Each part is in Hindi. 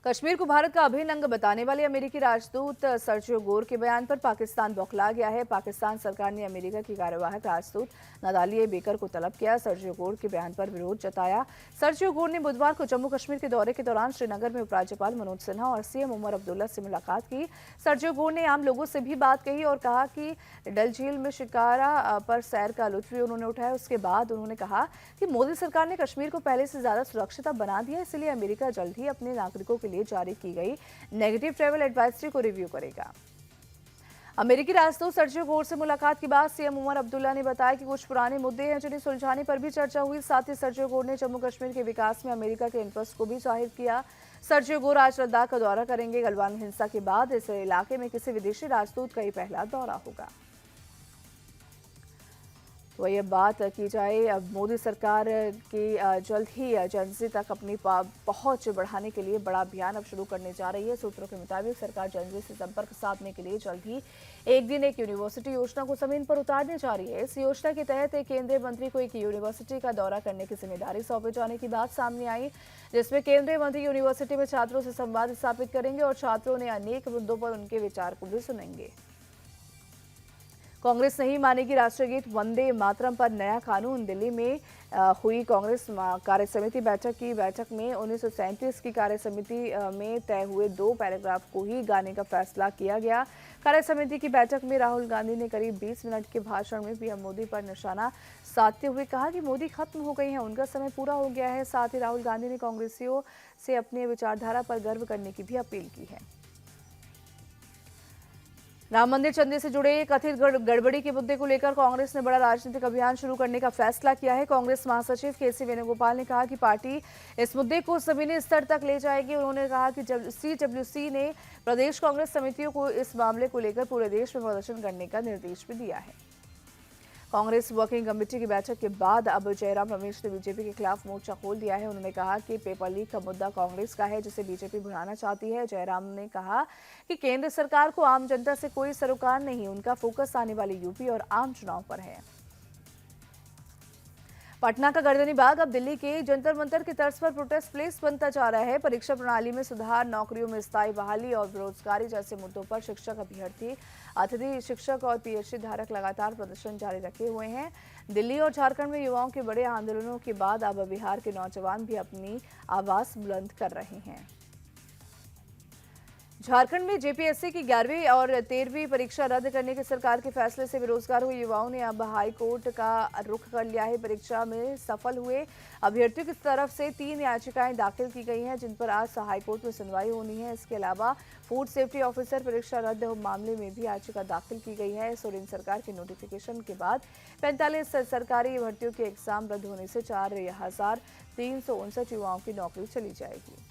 कश्मीर को भारत का अभिन्न अंग बताने वाले अमेरिकी राजदूत सर्जियो गोर के बयान पर पाकिस्तान बौखला गया है। पाकिस्तान सरकार ने अमेरिका की कार्यवाहक राजदूत नदालिया बेकर को तलब किया। सर्जियो गोर के बयान पर विरोध जताया। सर्जियो गोर ने बुधवार को जम्मू कश्मीर के दौरे के दौरान श्रीनगर में उपराज्यपाल मनोज सिन्हा और सीएम उमर अब्दुल्ला से मुलाकात की। सर्जियो गोर ने आम लोगों से भी बात कही और कहा कि डल झील में शिकारा पर सैर का लुत्फ भी उन्होंने उठाया। उसके बाद उन्होंने कहा कि मोदी सरकार ने कश्मीर को पहले से ज्यादा सुरक्षित बना दिया, इसलिए अमेरिका जल्द ही अपने नागरिकों के लिए जारी की गई नेगेटिव ट्रैवल एडवाइजरी को रिव्यू करेगा। अमेरिकी राजदूत सर्जियो गोर से मुलाकात के बाद सीएम उमर अब्दुल्ला ने बताया कि कुछ पुराने मुद्दे हैं जिन्हें सुलझाने पर भी चर्चा हुई। साथ ही सर्जियो गोर ने जम्मू कश्मीर के विकास में अमेरिका के इंटरेस्ट को भी जाहिर किया। सर्जियो गोर आज लद्दाख का दौरा करेंगे। गलवान हिंसा के बाद इस इलाके में किसी विदेशी राजदूत का ये पहला दौरा होगा। वही अब बात की जाए, अब मोदी सरकार की जल्द ही जनजी तक अपनी पहुंच बढ़ाने के लिए बड़ा अभियान अब शुरू करने जा रही है। सूत्रों के मुताबिक सरकार जनजी से संपर्क साधने के लिए जल्द ही एक दिन एक यूनिवर्सिटी योजना को जमीन पर उतारने जा रही है। इस योजना के तहत एक केंद्रीय मंत्री को एक यूनिवर्सिटी का दौरा करने की जिम्मेदारी सौंपे जाने की बात सामने आई, जिसमें केंद्रीय मंत्री यूनिवर्सिटी में छात्रों से संवाद स्थापित करेंगे और छात्रों ने अनेक मुद्दों पर उनके विचार को भी सुनेंगे। कांग्रेस नहीं मानेगी राष्ट्रीय गीत वंदे मातरम पर नया कानून। दिल्ली में हुई कांग्रेस कार्य समिति बैठक में 1937 की कार्य समिति में तय हुए 2 पैराग्राफ को ही गाने का फैसला किया गया। कार्य समिति की बैठक में राहुल गांधी ने करीब 20 मिनट के भाषण में पीएम मोदी पर निशाना साधते हुए कहा कि मोदी खत्म हो गई हैं, उनका समय पूरा हो गया है। साथ ही राहुल गांधी ने कांग्रेसियों से अपनी विचारधारा पर गर्व करने की भी अपील की है। राम मंदिर चंदे से जुड़े कथित गड़बड़ी के मुद्दे को लेकर कांग्रेस ने बड़ा राजनीतिक अभियान शुरू करने का फैसला किया है। कांग्रेस महासचिव केसी वेणुगोपाल ने कहा कि पार्टी इस मुद्दे को जमीनी स्तर तक ले जाएगी। उन्होंने कहा कि सीडब्ल्यूसी ने प्रदेश कांग्रेस समितियों को इस मामले को लेकर पूरे देश में प्रदर्शन करने का निर्देश भी दिया है। कांग्रेस वर्किंग कमेटी की बैठक के बाद अब जयराम रमेश ने बीजेपी के खिलाफ मोर्चा खोल दिया है। उन्होंने कहा कि पेपर लीक का मुद्दा कांग्रेस का है, जिसे बीजेपी भुनाना चाहती है। जयराम ने कहा कि केंद्र सरकार को आम जनता से कोई सरोकार नहीं, उनका फोकस आने वाले यूपी और आम चुनाव पर है। पटना का गर्दनी बाग अब दिल्ली के जंतर मंतर की तर्ज पर प्रोटेस्ट प्लेस बनता जा रहा है। परीक्षा प्रणाली में सुधार, नौकरियों में स्थायी बहाली और बेरोजगारी जैसे मुद्दों पर शिक्षक, अभ्यर्थी, अतिथि शिक्षक और पीएचडी धारक लगातार प्रदर्शन जारी रखे हुए हैं। दिल्ली और झारखंड में युवाओं के बड़े आंदोलनों के बाद अब बिहार के नौजवान भी अपनी आवाज बुलंद कर रहे हैं। झारखंड में जेपीएससी की 11वीं और 13वीं परीक्षा रद्द करने के सरकार के फैसले से बेरोजगार हुए युवाओं ने अब हाई कोर्ट का रुख कर लिया है। परीक्षा में सफल हुए अभ्यर्थियों की तरफ से 3 याचिकाएं दाखिल की गई हैं, जिन पर आज हाई कोर्ट में सुनवाई होनी है। इसके अलावा फूड सेफ्टी ऑफिसर परीक्षा रद्द मामले में भी याचिका दाखिल की गई है। सोरेन सरकार के नोटिफिकेशन के बाद 45 सरकारी भर्तियों के एग्जाम रद्द होने से 4,359 युवाओं की नौकरी चली जाएगी।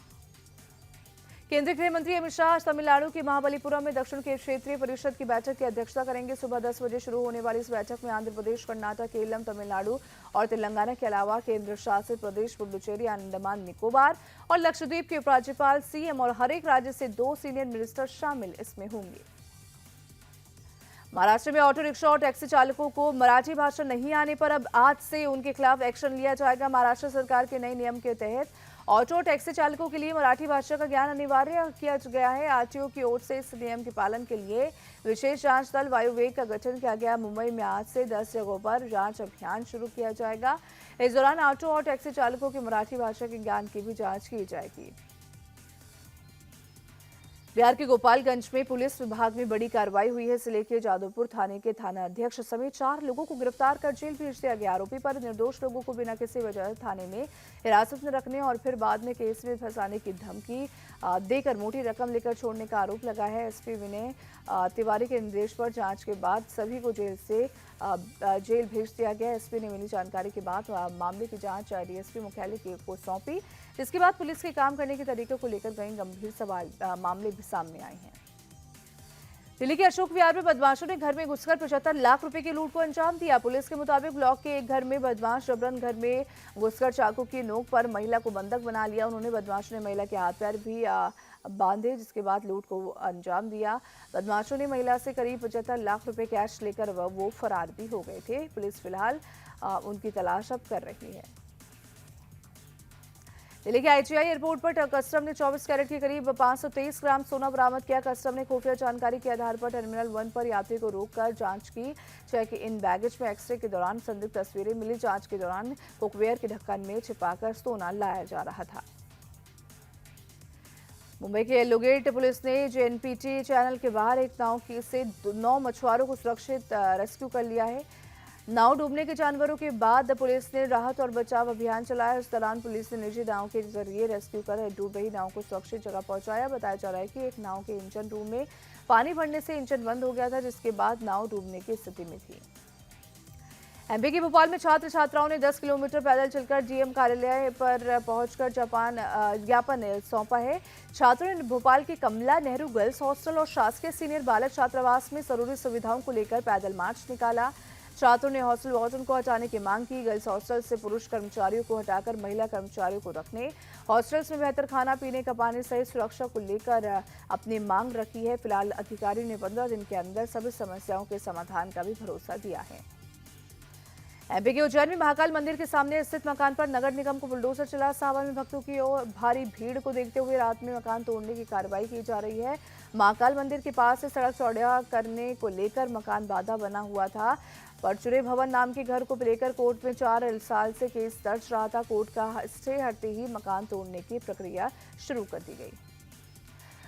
केंद्रीय गृह मंत्री अमित शाह तमिलनाडु के महाबलीपुरम में दक्षिण के क्षेत्रीय परिषद की बैठक की अध्यक्षता करेंगे। सुबह 10 बजे शुरू होने वाली इस बैठक में आंध्र प्रदेश, कर्नाटक, केरल, तमिलनाडु और तेलंगाना के अलावा केंद्र शासित प्रदेश पुडुचेरी, अंडमान निकोबार और लक्षद्वीप के उपराज्यपाल, सीएम और हर एक राज्य से 2 सीनियर मिनिस्टर शामिल इसमें होंगे। महाराष्ट्र में ऑटो रिक्शा और टैक्सी चालकों को मराठी भाषा नहीं आने पर अब आज से उनके खिलाफ एक्शन लिया जाएगा। महाराष्ट्र सरकार के नए नियम के तहत ऑटो टैक्सी चालकों के लिए मराठी भाषा का ज्ञान अनिवार्य किया गया है। आरटीओ की ओर से इस नियम के पालन के लिए विशेष जांच दल वायुवेग का गठन किया गया। मुंबई में आज से 10 जगहों पर जांच अभियान शुरू किया जाएगा। इस दौरान ऑटो और टैक्सी चालकों की मराठी भाषा के ज्ञान की भी जांच की जाएगी। बिहार के गोपालगंज में पुलिस विभाग में बड़ी कार्रवाई हुई है। जिले के जादवपुर थाने के थाना अध्यक्ष समेत 4 लोगों को गिरफ्तार कर जेल भेज दिया गया। आरोपी पर निर्दोष लोगों को बिना किसी वजह थाने में हिरासत में रखने और फिर बाद में केस में फंसाने की धमकी देकर मोटी रकम लेकर छोड़ने का आरोप लगा है। एसपी विनय तिवारी के निर्देश पर जांच के बाद सभी को जेल भेज दिया गया। एसपी ने मिली जानकारी के बाद मामले की जांच डीएसपी मुख्यालय को सौंपी, जिसके बाद पुलिस के काम करने के तरीके को लेकर कई गंभीर मामले भी सामने आए हैं। दिल्ली के अशोक विहार में बदमाशों ने घर में घुसकर 75 लाख रुपए की लूट को अंजाम दिया। पुलिस के मुताबिक ब्लॉक के एक घर में बदमाश जबरन घर में घुसकर चाकू की नोक पर महिला को बंधक बना लिया। उन्होंने बदमाशों ने महिला के हाथ पैर भी बांधे, जिसके बाद लूट को अंजाम दिया। बदमाशों ने महिला से करीब 75 लाख रुपए कैश लेकर वो फरार भी हो गए थे। पुलिस फिलहाल उनकी तलाश अब कर रही है। दिल्ली के आईजीआई एयरपोर्ट पर कस्टम ने 24 कैरेट के करीब 523 ग्राम सोना बरामद किया। कस्टम ने खुफिया जानकारी के आधार पर टर्मिनल 1 पर यात्री को रोककर जांच की। चेक इन बैगेज में एक्सरे के दौरान संदिग्ध तस्वीरें मिली। जांच के दौरान कुकवेयर के ढक्कन में छिपाकर सोना लाया जा रहा था। मुंबई के येलोगेट पुलिस ने जेएनपीटी चैनल के बाहर एक नाव से 9 मछुआरों को सुरक्षित रेस्क्यू कर लिया है। नाव डूबने के जानवरों के बाद पुलिस ने राहत और बचाव अभियान चलाया। इस दौरान पुलिस ने निजी नाव के जरिए रेस्क्यू कर डूब रही नाव को सुरक्षित जगह पहुंचाया। बताया जा रहा है कि एक नाव के इंजन रूम में पानी भरने से इंजन बंद हो गया था, जिसके बाद नाव डूबने की स्थिति में थी। एमपी के भोपाल में छात्र छात्राओं ने 10 किलोमीटर पैदल चलकर डीएम कार्यालय पर पहुंचकर ज्ञापन सौंपा है। छात्रों ने भोपाल के कमला नेहरू गर्ल्स हॉस्टल और शासकीय सीनियर बालक छात्रावास में जरूरी सुविधाओं को लेकर पैदल मार्च निकाला। छात्रों ने हॉस्टल वार्डन को हटाने की मांग की। गर्ल्स हॉस्टल से पुरुष कर्मचारियों को हटाकर महिला कर्मचारियों को रखने, हॉस्टल्स में बेहतर खाना पीने का पानी सहित सुरक्षा को लेकर अपनी मांग रखी है। फिलहाल अधिकारी ने 15 दिन के अंदर सभी समस्याओं के समाधान का भी भरोसा दिया है। एमपी के उज्जैन में महाकाल मंदिर के सामने स्थित मकान पर नगर निगम को बुलडोजर चला। सावन में भक्तों की ओर भारी भीड़ को देखते हुए रात में मकान तोड़ने की कार्रवाई की जा रही है। महाकाल मंदिर के पास से सड़क चौड़ा करने को लेकर मकान बाधा बना हुआ था। परचुरे भवन नाम के घर को लेकर कोर्ट में 4 साल से केस दर्ज रहा था। कोर्ट का स्टे हटते ही मकान तोड़ने की प्रक्रिया शुरू कर दी गई।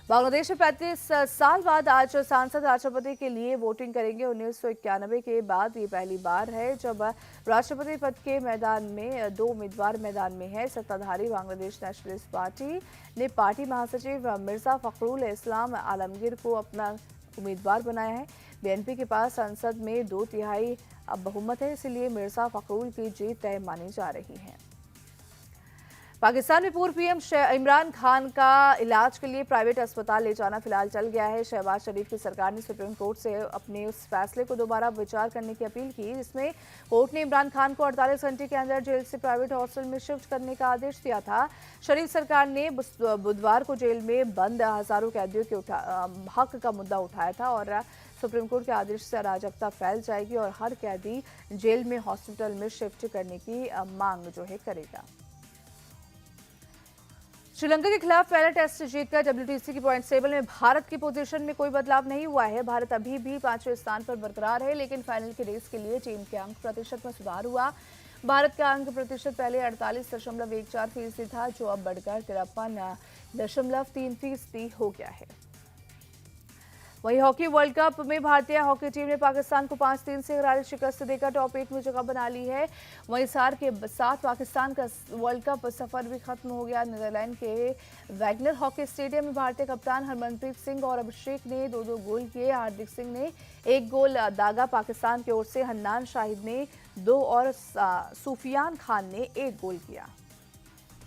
बांग्लादेश में 35 साल बाद आज सांसद राष्ट्रपति के लिए वोटिंग करेंगे। 1991 के बाद ये पहली बार है जब राष्ट्रपति पद के मैदान में 2 उम्मीदवार मैदान में हैं। सत्ताधारी बांग्लादेश नेशनलिस्ट पार्टी ने पार्टी महासचिव मिर्जा फखरुल इस्लाम आलमगीर को अपना उम्मीदवार बनाया है। बीएनपी के पास संसद में 2/3 बहुमत है, इसलिए मिर्जा फखरुल की जीत तय मानी जा रही है। पाकिस्तान में पूर्व पीएम इमरान खान का इलाज के लिए प्राइवेट अस्पताल ले जाना फिलहाल चल गया है। शहबाज शरीफ की सरकार ने सुप्रीम कोर्ट से अपने उस फैसले को दोबारा विचार करने की अपील की, जिसमें कोर्ट ने इमरान खान को 48 घंटे के अंदर जेल से प्राइवेट हॉस्टल में शिफ्ट करने का आदेश दिया था। शरीफ सरकार ने बुधवार को जेल में बंद हजारों कैदियों के हक का मुद्दा उठाया था और सुप्रीम कोर्ट के आदेश से अराजकता फैल जाएगी और हर कैदी जेल में हॉस्पिटल में शिफ्ट करने की मांग करेगा। श्रीलंका के खिलाफ पहला टेस्ट जीतकर डब्ल्यूटीसी की पॉइंट टेबल में भारत की पोजीशन में कोई बदलाव नहीं हुआ है। भारत अभी भी 5वें स्थान पर बरकरार है, लेकिन फाइनल की रेस के लिए टीम के अंक प्रतिशत में सुधार हुआ। भारत का अंक प्रतिशत पहले 48.14% था, जो अब बढ़कर 53.3% हो गया है। वहीं हॉकी वर्ल्ड कप में भारतीय हॉकी टीम ने पाकिस्तान को 5-3 से करारी शिकस्त देकर टॉप 8 में जगह बना ली है। वहीं सार के साथ पाकिस्तान का वर्ल्ड कप सफर भी खत्म हो गया। नीदरलैंड के वैगनर हॉकी स्टेडियम में भारतीय कप्तान हरमनप्रीत सिंह और अभिषेक ने 2-2 गोल किए। हार्दिक सिंह ने 1 गोल दागा। पाकिस्तान की ओर से हन्नान शाहिद ने 2 और सुफियान खान ने 1 गोल किया।